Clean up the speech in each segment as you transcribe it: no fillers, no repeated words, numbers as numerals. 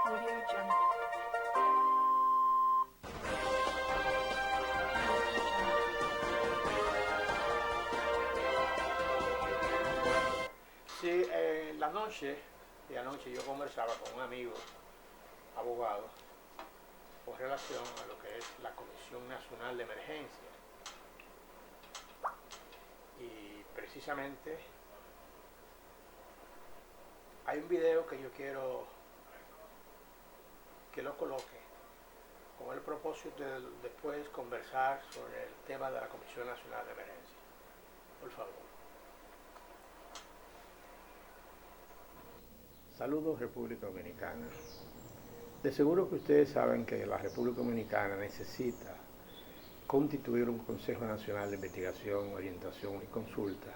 Audio Jungle. Sí, de anoche yo conversaba con un amigo, abogado, con relación a lo que es la Comisión Nacional de Emergencia. Y precisamente hay un video que yo quiero que lo coloque con el propósito de después conversar sobre el tema de la Comisión Nacional de Emergencia. Por favor. Saludos, República Dominicana. De seguro que ustedes saben que la República Dominicana necesita constituir un Consejo Nacional de Investigación, Orientación y Consulta,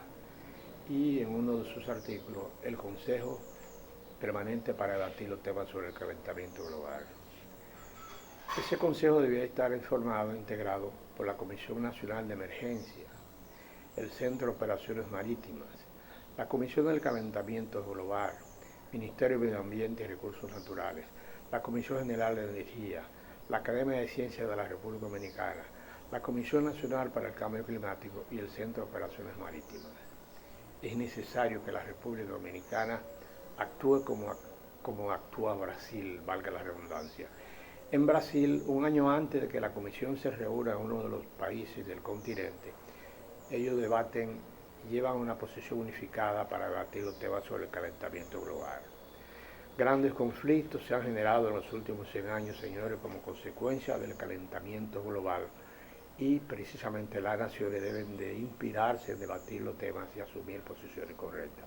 y en uno de sus artículos, el Consejo Permanente para debatir los temas sobre el calentamiento global. Ese consejo debía estar informado e integrado por la Comisión Nacional de Emergencia, el Centro de Operaciones Marítimas, la Comisión del Calentamiento Global, Ministerio de Medio Ambiente y Recursos Naturales, la Comisión General de Energía, la Academia de Ciencias de la República Dominicana, la Comisión Nacional para el Cambio Climático y el Centro de Operaciones Marítimas. Es necesario que la República Dominicana actúe como actúa Brasil, valga la redundancia. En Brasil, un año antes de que la Comisión se reúna en uno de los países del continente, ellos llevan una posición unificada para debatir los temas sobre el calentamiento global. Grandes conflictos se han generado en los últimos 100 años, señores, como consecuencia del calentamiento global, y precisamente las naciones deben de inspirarse en debatir los temas y asumir posiciones correctas.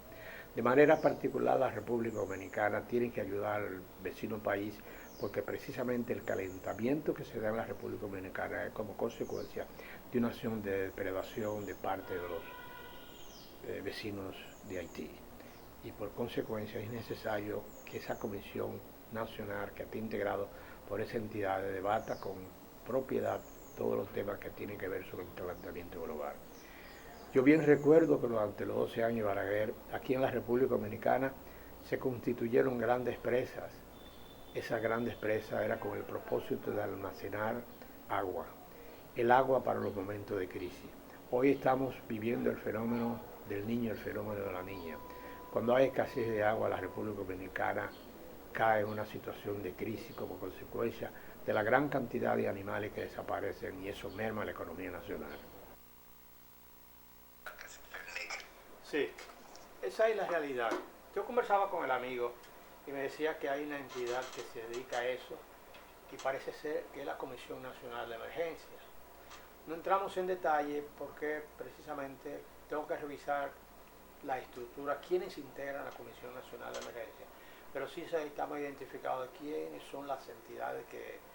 De manera particular, la República Dominicana tiene que ayudar al vecino país, porque precisamente el calentamiento que se da en la República Dominicana es como consecuencia de una acción de depredación de parte de los vecinos de Haití. Y por consecuencia es necesario que esa comisión nacional que esté integrado por esa entidad debata con propiedad todos los temas que tienen que ver sobre el calentamiento global. Yo bien recuerdo que durante los 12 años de Balaguer, aquí en la República Dominicana, se constituyeron grandes presas. Esas grandes presas eran con el propósito de almacenar agua, el agua para los momentos de crisis. Hoy estamos viviendo el fenómeno del niño, el fenómeno de la niña. Cuando hay escasez de agua, la República Dominicana cae en una situación de crisis como consecuencia de la gran cantidad de animales que desaparecen, y eso merma la economía nacional. Sí, esa es la realidad. Yo conversaba con el amigo y me decía que hay una entidad que se dedica a eso, y parece ser que es la Comisión Nacional de Emergencia. No entramos en detalle porque precisamente tengo que revisar la estructura, quiénes integran la Comisión Nacional de Emergencia, pero sí estamos identificados de quiénes son las entidades que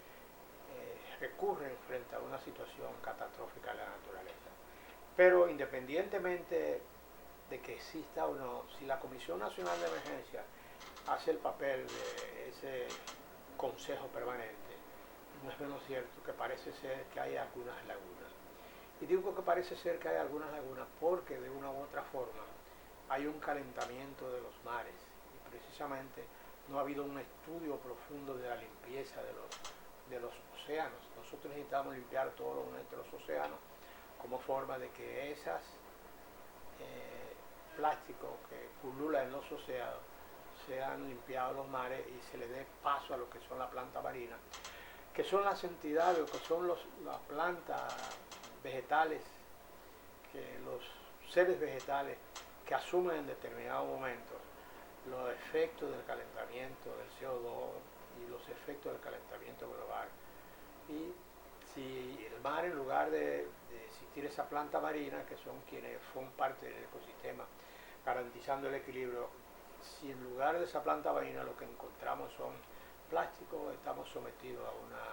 recurren frente a una situación catastrófica de la naturaleza. Pero independientemente de que exista o no, si la Comisión Nacional de Emergencia hace el papel de ese consejo permanente, no es menos cierto que parece ser que hay algunas lagunas. Y digo que parece ser que hay algunas lagunas porque de una u otra forma hay un calentamiento de los mares, y precisamente no ha habido un estudio profundo de la limpieza de los océanos. Nosotros necesitamos limpiar todos nuestros océanos como forma de que esas plásticos que pululan en los océanos sean limpiados los mares y se le dé paso a lo que son las plantas marinas, que son las entidades, que son las plantas vegetales, que los seres vegetales que asumen en determinados momentos los efectos del calentamiento del CO2 y los efectos del calentamiento global. Y si el mar, en lugar de existir esa planta marina, que son quienes forman parte del ecosistema garantizando el equilibrio, si en lugar de esa planta marina lo que encontramos son plásticos, estamos sometidos a una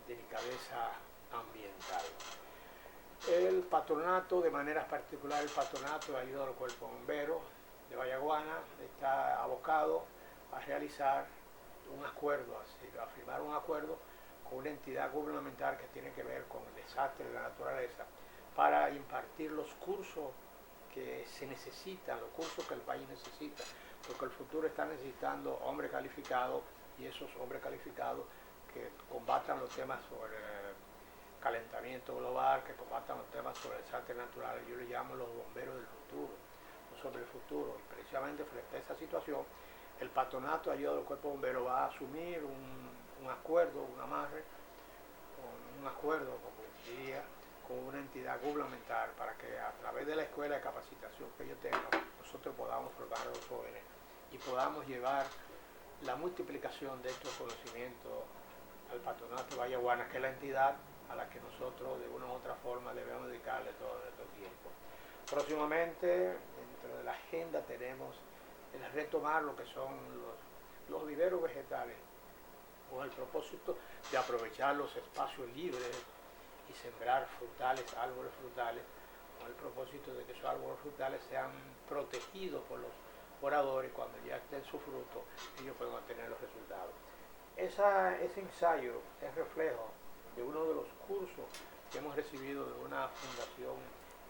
delicadeza ambiental. El patronato, de manera particular el patronato de ayuda al cuerpo bombero de Vallaguana, está abocado a realizar un acuerdo, a firmar un acuerdo con una entidad gubernamental que tiene que ver con el desastre de la naturaleza, para impartir los cursos que se necesitan, los cursos que el país necesita porque el futuro está necesitando hombres calificados y esos hombres calificados que combatan los temas sobre calentamiento global, que combatan los temas sobre desastres naturales. Yo les llamo los bomberos del futuro, los hombres del futuro. Y precisamente frente a esa situación, el patronato ayuda del cuerpo bombero va a asumir un acuerdo, un amarre, un acuerdo, como diría, con una entidad gubernamental para que a través de la escuela de capacitación que ellos tengan, nosotros podamos formar a los jóvenes y podamos llevar la multiplicación de estos conocimientos al patronato de Bayaguana, que es la entidad a la que nosotros de una u otra forma debemos dedicarle todo nuestro tiempo. Próximamente, dentro de la agenda tenemos el retomar lo que son los viveros vegetales, con el propósito de aprovechar los espacios libres y sembrar frutales, árboles frutales, con el propósito de que esos árboles frutales sean protegidos por los moradores. Cuando ya estén su fruto, ellos pueden obtener los resultados. Ese ensayo es reflejo de uno de los cursos que hemos recibido de una fundación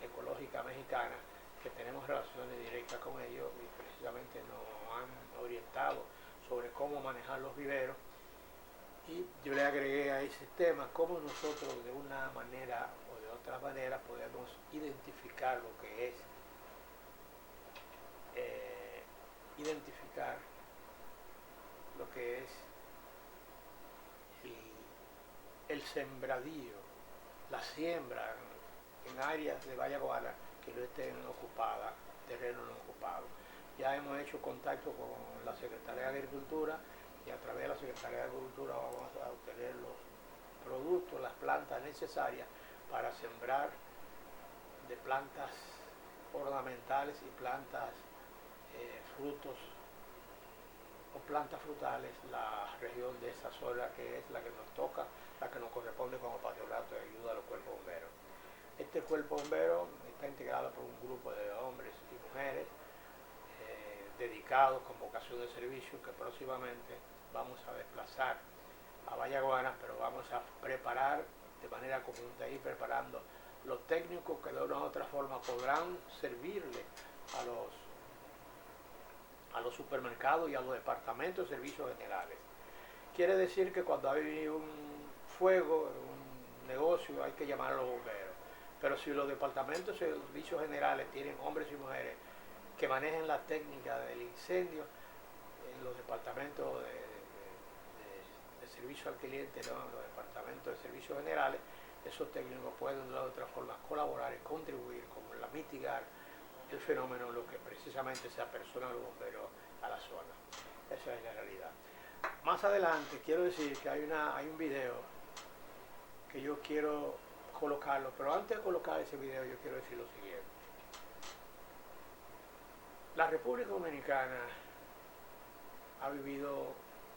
ecológica mexicana, que tenemos relaciones directas con ellos y precisamente nos han orientado sobre cómo manejar los viveros. Y yo le agregué a ese tema cómo nosotros de una manera o de otra manera podemos identificar lo que es el sembradío, la siembra en áreas de Bayaguana que no estén ocupadas, terrenos no ocupados. Ya hemos hecho contacto con la Secretaría de Agricultura y a través de la Secretaría de Agricultura vamos a obtener los productos, las plantas necesarias para sembrar de plantas ornamentales y plantas frutos o plantas frutales, la región de esa zona que es la que nos toca, la que nos corresponde como patronato de ayuda a los cuerpos bomberos. Este cuerpo bombero está integrado por un grupo de hombres y mujeres dedicados con vocación de servicio, que próximamente vamos a desplazar a Bayaguana, pero vamos a preparar de manera conjunta, ir preparando los técnicos que de una u otra forma podrán servirle a los supermercados y a los departamentos de servicios generales. Quiere decir que cuando hay un fuego, un negocio, hay que llamar a los bomberos. Pero si los departamentos de servicios generales tienen hombres y mujeres que manejen la técnica del incendio, en los departamentos de servicio al cliente, ¿no? En los departamentos de servicios generales, esos técnicos pueden de otra forma colaborar y contribuir como la mitigar el fenómeno, lo que precisamente se apersona los bomberos a la zona. Esa es la realidad. Más adelante quiero decir que hay un video que yo quiero colocarlo, pero antes de colocar ese video yo quiero decir lo siguiente. La República Dominicana ha vivido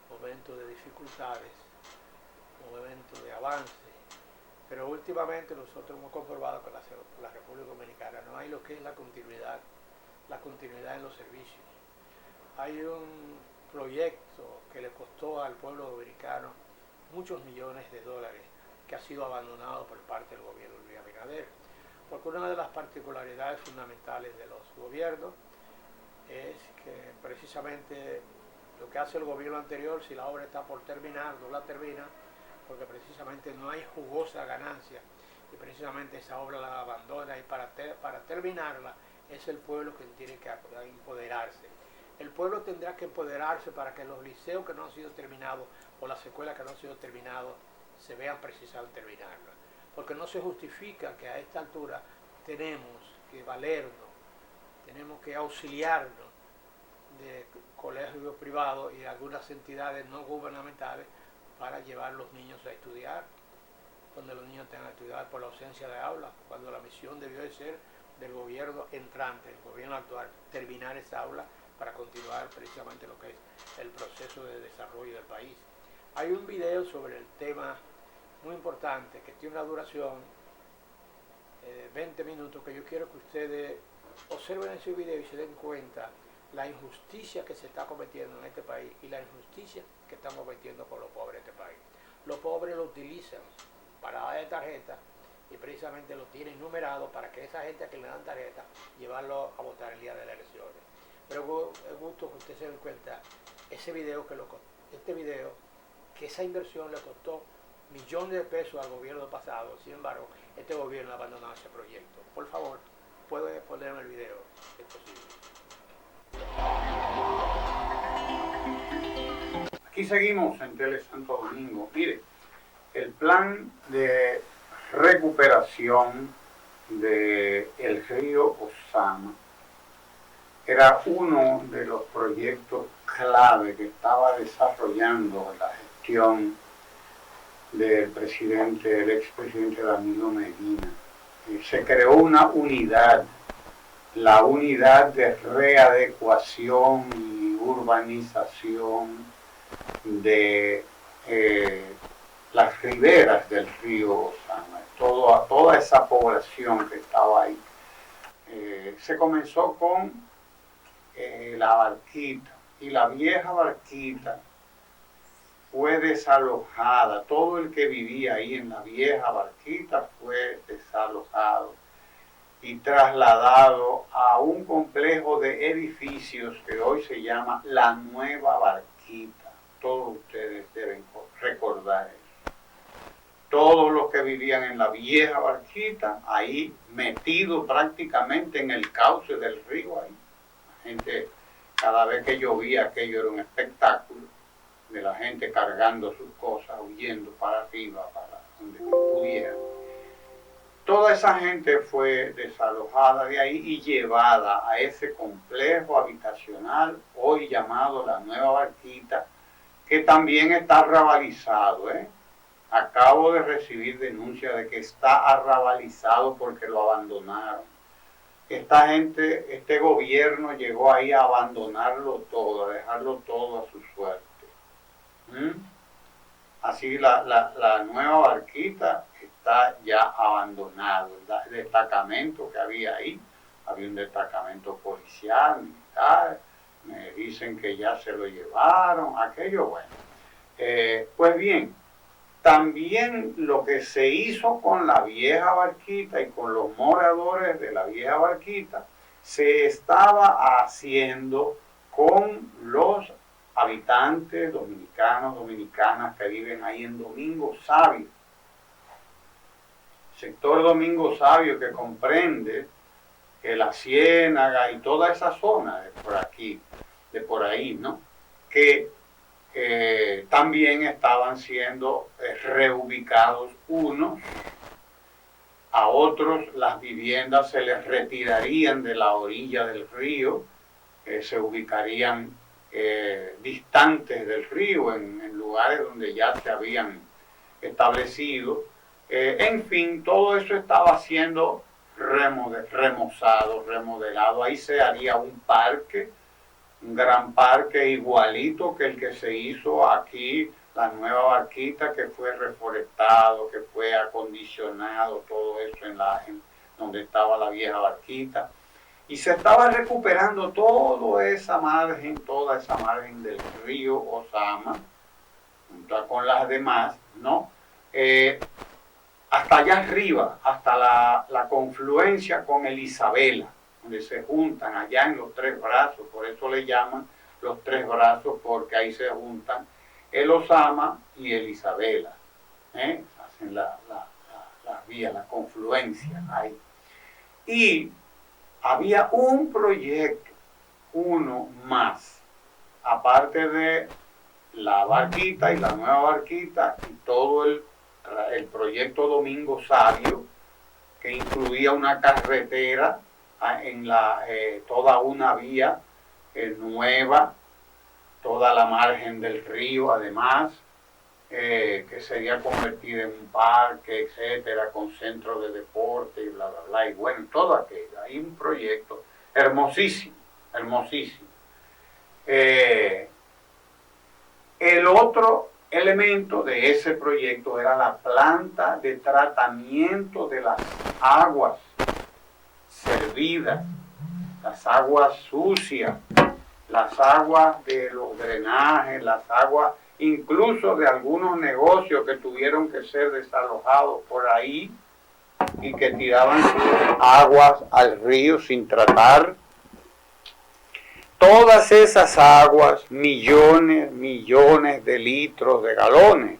momentos de dificultades, momentos de avance, pero últimamente nosotros hemos comprobado que la República Dominicana no hay lo que es la continuidad en los servicios. Hay un proyecto que le costó al pueblo dominicano muchos millones de dólares, que ha sido abandonado por parte del gobierno de Luis Abinader, porque una de las particularidades fundamentales de los gobiernos es que precisamente lo que hace el gobierno anterior, si la obra está por terminar, no la termina, porque precisamente no hay jugosa ganancia, y precisamente esa obra la abandona, y para terminarla es el pueblo quien tiene que empoderarse. El pueblo tendrá que empoderarse para que los liceos que no han sido terminados o las escuelas que no han sido terminadas se vean precisados en terminarlas, porque no se justifica que a esta altura tenemos que valernos, tenemos que auxiliarnos de colegios privados y de algunas entidades no gubernamentales para llevar a los niños a estudiar, donde los niños tengan que estudiar por la ausencia de aula, cuando la misión debió de ser del gobierno entrante, el gobierno actual, terminar esa aula para continuar precisamente lo que es el proceso de desarrollo del país. Hay un video sobre el tema muy importante que tiene una duración de 20 minutos, que yo quiero que ustedes observen ese video y se den cuenta la injusticia que se está cometiendo en este país y la injusticia que están cometiendo con los pobres de este país. Los pobres lo utilizan para dar tarjeta y precisamente lo tienen numerado para que esa gente a que le dan tarjeta llevarlo a votar el día de las elecciones. pero es gusto que usted se dé cuenta ese video este video, que esa inversión le costó millones de pesos al gobierno pasado. Sin embargo, este gobierno ha abandonado ese proyecto. Por favor, puede ponerme el video, si es posible. Aquí seguimos en Tele Santo Domingo. Mire, el plan de recuperación del río Ozama era uno de los proyectos clave que estaba desarrollando la gestión del expresidente Danilo Medina. Se creó una unidad, la unidad de readecuación y urbanización de las riberas del río Ozama, toda esa población que estaba ahí. Se comenzó con la Barquita, y la vieja Barquita fue desalojada. Todo el que vivía ahí en la vieja Barquita fue desalojado y trasladado a un complejo de edificios que hoy se llama la Nueva Barquita. Todos ustedes deben recordar eso. Todos los que vivían en la vieja Barquita, ahí metidos prácticamente en el cauce del río, ahí. La gente, cada vez que llovía, aquello era un espectáculo de la gente cargando sus cosas, huyendo para arriba, para donde pudieran. Toda esa gente fue desalojada de ahí y llevada a ese complejo habitacional, hoy llamado la Nueva Barquita, que también está arrabalizado. Acabo de recibir denuncia de que está arrabalizado porque lo abandonaron. Esta gente, este gobierno llegó ahí a abandonarlo todo, a dejarlo todo a su suerte. Así la Nueva Barquita está ya abandonado. El destacamento que había ahí, había un destacamento policial, militar, me dicen que ya se lo llevaron, aquello bueno. Pues bien, también lo que se hizo con la vieja Barquita y con los moradores de la vieja Barquita, se estaba haciendo con los habitantes dominicanos, dominicanas que viven ahí en Domingo Sabio. Sector Domingo Sabio, que comprende la Ciénaga y toda esa zona de por aquí, de por ahí, ¿no? Que también estaban siendo reubicados unos, a otros las viviendas se les retirarían de la orilla del río, se ubicarían distantes del río, en lugares donde ya se habían establecido. En fin, todo eso estaba siendo remozado, remodelado. Ahí se haría un parque, un gran parque igualito que el que se hizo aquí, la Nueva Barquita, que fue reforestado, que fue acondicionado, todo eso en donde estaba la vieja Barquita. Y se estaba recuperando toda esa margen del río Ozama, junto con las demás, ¿no? Hasta allá arriba, hasta la confluencia con el Isabela, donde se juntan allá en los tres brazos, por eso le llaman los tres brazos, porque ahí se juntan el Ozama y el Isabela, hacen la vía, la confluencia ahí. Y había un proyecto, uno más, aparte de la Barquita y la Nueva Barquita y todo el proyecto Domingo Sabio, que incluía una carretera en toda una vía nueva, toda la margen del río, además, que sería convertida en un parque, etcétera, con centro de deporte y bla, bla, bla, y bueno, todo aquello. Hay un proyecto hermosísimo, hermosísimo. El otro elemento de ese proyecto era la planta de tratamiento de las aguas servidas, las aguas sucias, las aguas de los drenajes, las aguas incluso de algunos negocios que tuvieron que ser desalojados por ahí y que tiraban sus aguas al río sin tratar. todas esas aguas, millones de litros, de galones,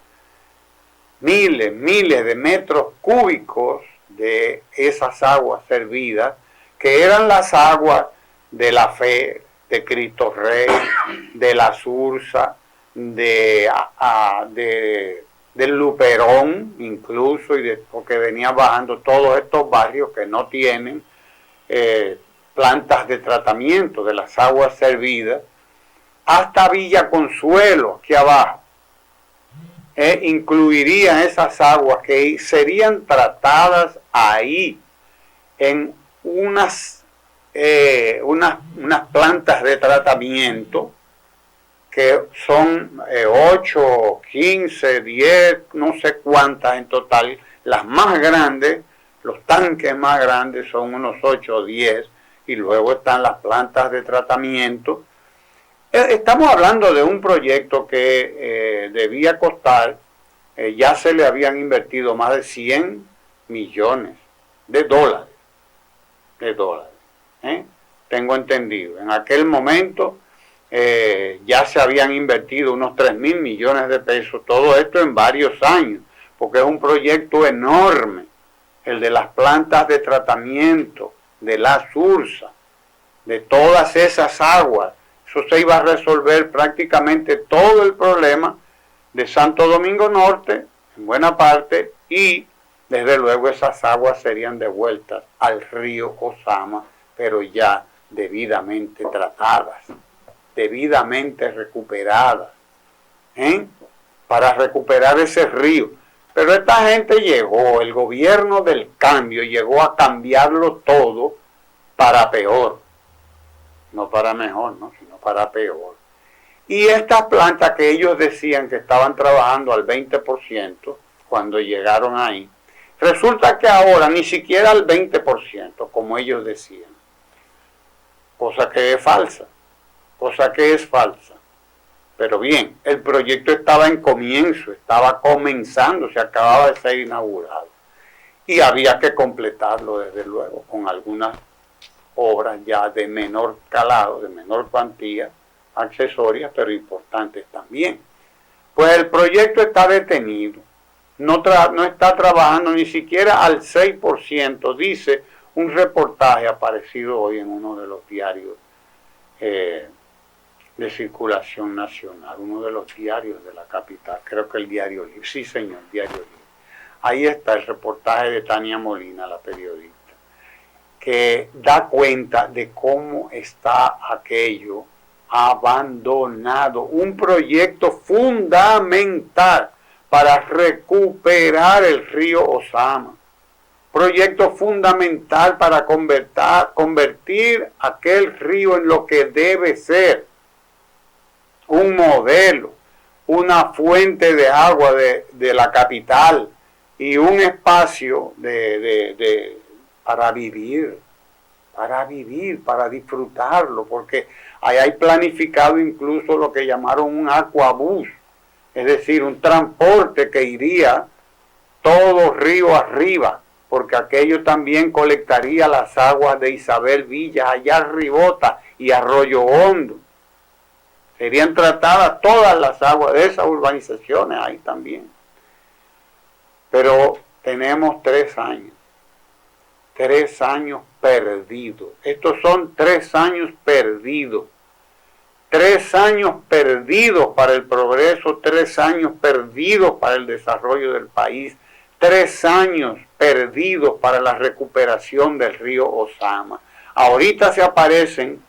miles de metros cúbicos de esas aguas servidas, que eran las aguas de la Fe, de Cristo Rey, de la Sursa, del Luperón incluso, porque venían bajando todos estos barrios que no tienen plantas de tratamiento de las aguas servidas, hasta Villa Consuelo, aquí abajo. Incluirían esas aguas que serían tratadas ahí en unas plantas de tratamiento que son 8, 15, 10, no sé cuántas en total. Las más grandes, los tanques más grandes son unos 8 o 10, y luego están las plantas de tratamiento. Estamos hablando de un proyecto que debía costar, ya se le habían invertido más de 100 millones de dólares. Tengo entendido. En aquel momento ya se habían invertido unos 3.000 millones de pesos, todo esto en varios años, porque es un proyecto enorme, el de las plantas de tratamiento, de la Sursa, de todas esas aguas. Eso se iba a resolver prácticamente todo el problema de Santo Domingo Norte, en buena parte, y desde luego esas aguas serían devueltas al río Ozama, pero ya debidamente tratadas, debidamente recuperadas, para recuperar ese río. Pero esta gente llegó, el gobierno del cambio llegó a cambiarlo todo para peor. No para mejor, ¿no? Sino para peor. Y estas plantas que ellos decían que estaban trabajando al 20% cuando llegaron ahí, resulta que ahora ni siquiera al 20%, como ellos decían. Cosa que es falsa. Pero bien, el proyecto estaba en comienzo, estaba comenzando, se acababa de ser inaugurado. Y había que completarlo, desde luego, con algunas obras ya de menor calado, de menor cuantía, accesorias, pero importantes también. Pues el proyecto está detenido, no está trabajando ni siquiera al 6%, dice un reportaje aparecido hoy en uno de los diarios de circulación nacional, uno de los diarios de la capital, creo que el Diario Libre, sí señor, Diario Libre. Ahí está el reportaje de Tania Molina, la periodista, que da cuenta de cómo está aquello abandonado, un proyecto fundamental para recuperar el río Ozama, proyecto fundamental para convertir aquel río en lo que debe ser, un modelo, una fuente de agua de la capital y un espacio para vivir, para disfrutarlo, porque ahí hay planificado incluso lo que llamaron un aquabús, es decir, un transporte que iría todo río arriba, porque aquello también colectaría las aguas de Isabel Villas, allá arribota, y Arroyo Hondo. Serían tratadas todas las aguas de esas urbanizaciones ahí también. Pero tenemos 3 años. 3 años perdidos. Estos son 3 años perdidos. 3 años perdidos para el progreso, 3 años perdidos para el desarrollo del país, 3 años perdidos para la recuperación del río Ozama. Ahorita se aparecen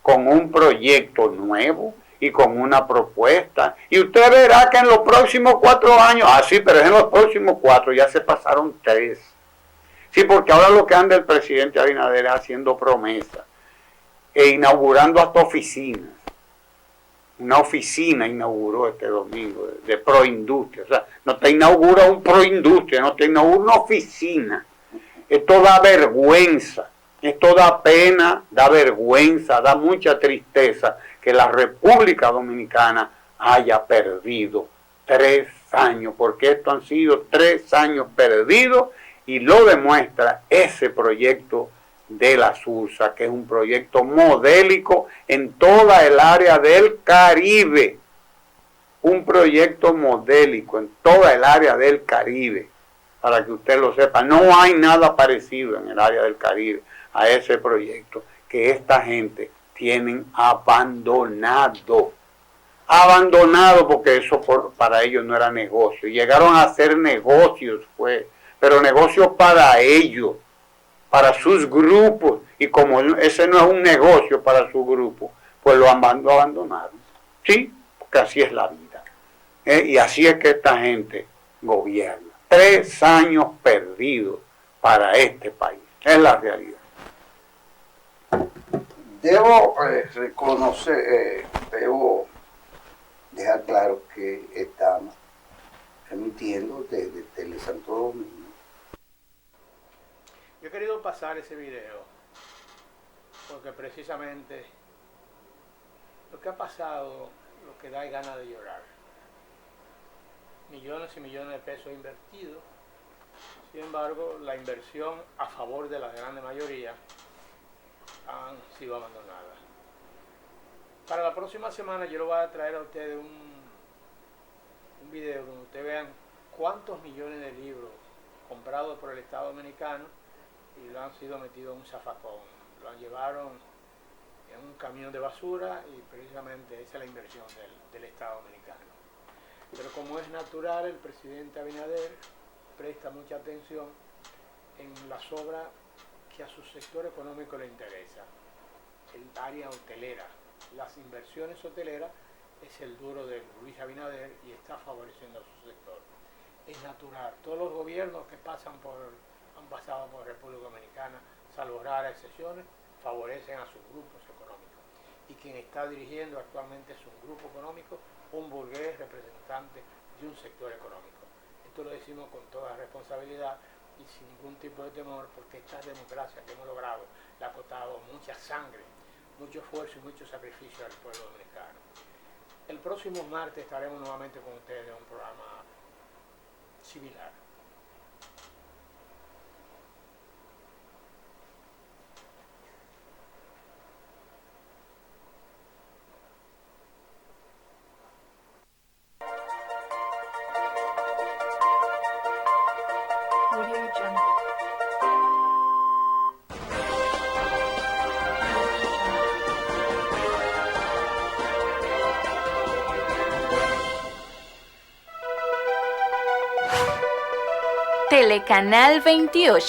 con un proyecto nuevo y con una propuesta, y usted verá que en los próximos 4 años, sí, pero es en los próximos 4, ya se pasaron 3. Sí, porque ahora lo que anda el presidente Abinader es haciendo promesas e inaugurando hasta oficinas. Una oficina inauguró este domingo de Proindustria. O sea, no te inaugura un Proindustria, no te inaugura una oficina. Esto da vergüenza, esto da pena, da vergüenza, da mucha tristeza que la República Dominicana haya perdido 3 años, porque estos han sido 3 años perdidos, y lo demuestra ese proyecto de la SURSA, que es un proyecto modélico en toda el área del Caribe. Un proyecto modélico en toda el área del Caribe, para que usted lo sepa. No hay nada parecido en el área del Caribe a ese proyecto que esta gente tienen abandonado. Abandonado porque eso para ellos no era negocio. Llegaron a hacer negocios, pero negocios para ellos, para sus grupos. Y como ese no es un negocio para su grupo, pues lo abandonaron. Sí, porque así es la vida. Y así es que esta gente gobierna. 3 años perdidos para este país. Es la realidad. Debo reconocer, debo dejar claro que estamos emitiendo desde Tele Santo Domingo. Yo he querido pasar ese video porque precisamente lo que ha pasado, lo que da ganas de llorar. Millones y millones de pesos invertidos. Sin embargo, la inversión a favor de la gran mayoría han sido abandonadas. Para la próxima semana yo les voy a traer a ustedes un video donde ustedes vean cuántos millones de libros comprados por el Estado Dominicano y lo han sido metidos en un zafacón. Lo llevaron en un camión de basura y precisamente esa es la inversión del Estado Dominicano. Pero como es natural, el presidente Abinader presta mucha atención en las obras que a su sector económico le interesa. El área hotelera, las inversiones hoteleras es el duro de Luis Abinader y está favoreciendo a su sector. Es natural, todos los gobiernos que han pasado por República Dominicana, salvo raras excepciones, favorecen a sus grupos económicos. Y quien está dirigiendo actualmente es un grupo económico, un burgués representante de un sector económico. Esto lo decimos con toda responsabilidad y sin ningún tipo de temor, porque esta democracia que hemos logrado le ha costado mucha sangre, mucho esfuerzo y mucho sacrificio al pueblo dominicano. El próximo martes estaremos nuevamente con ustedes en un programa similar. Telecanal 28